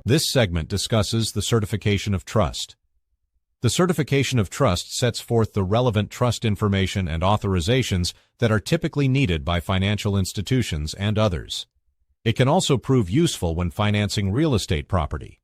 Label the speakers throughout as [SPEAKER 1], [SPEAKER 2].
[SPEAKER 1] This segment discusses the certification of trust. The certification of trust sets forth the relevant trust information and authorizations that are typically needed by financial institutions and others. It can also prove useful when financing real estate property.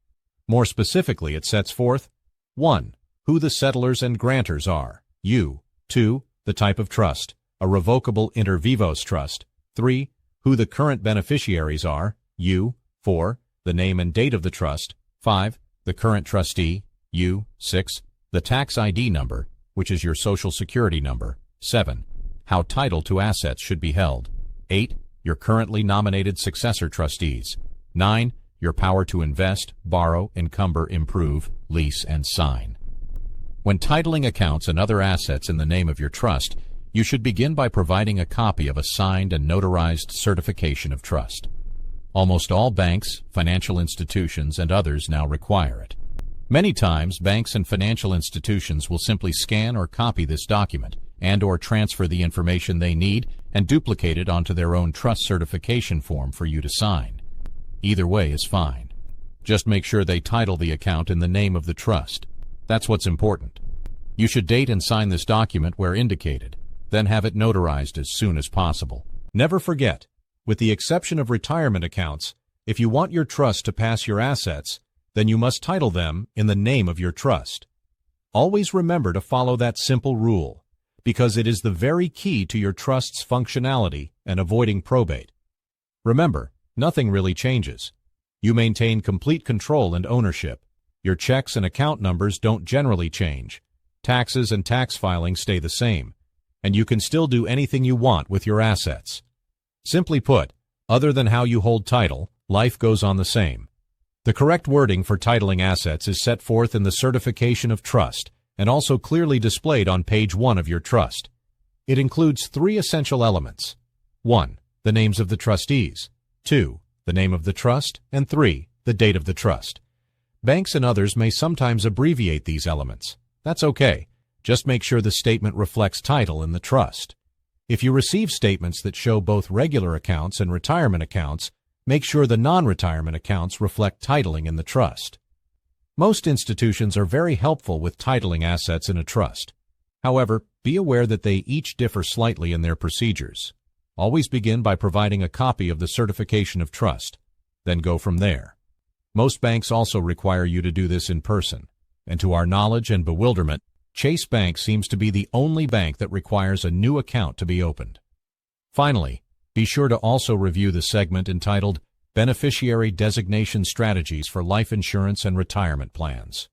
[SPEAKER 1] More specifically, it sets forth 1. Who the settlers and grantors are, you. 2. The type of trust, a revocable inter vivos trust. 3. Who the current beneficiaries are, you. 4. The name and date of the trust. 5. The current trustee, you. 6. The tax ID number, which is your social security number. 7. How title to assets should be held. 8. Your currently nominated successor trustees. 9. Your power to invest, borrow, encumber, improve, lease, and sign. When titling accounts and other assets in the name of your trust, you should begin by providing a copy of a signed and notarized certification of trust. Almost all banks, financial institutions, and others now require it. Many times, banks and financial institutions will simply scan or copy this document and/or transfer the information they need and duplicate it onto their own trust certification form for you to sign. Either way is fine. Just make sure they title the account in the name of the trust. That's what's important. You should date and sign this document where indicated, then have it notarized as soon as possible. Never forget, with the exception of retirement accounts, if you want your trust to pass your assets, then you must title them in the name of your trust. Always remember to follow that simple rule, because it is the very key to your trust's functionality and avoiding probate. Remember, nothing really changes. You maintain complete control and ownership. Your checks and account numbers don't generally change. Taxes and tax filings stay the same, and you can still do anything you want with your assets. Simply put, other than how you hold title, life goes on the same. The correct wording for titling assets is set forth in the certification of trust and also clearly displayed on page 1 of your trust. It includes 3 essential elements. 1. The names of the trustees. 2. The name of the trust. And 3. The date of the trust. Banks and others may sometimes abbreviate these elements. That's okay. Just make sure the statement reflects title in the trust. If you receive statements that show both regular accounts and retirement accounts, make sure the non-retirement accounts reflect titling in the trust. Most institutions are very helpful with titling assets in a trust. However, be aware that they each differ slightly in their procedures. Always begin by providing a copy of the certification of trust, then go from there. Most banks also require you to do this in person, and to our knowledge and bewilderment, Chase Bank seems to be the only bank that requires a new account to be opened. Finally, be sure to also review the segment entitled Beneficiary Designation Strategies for Life Insurance and Retirement Plans.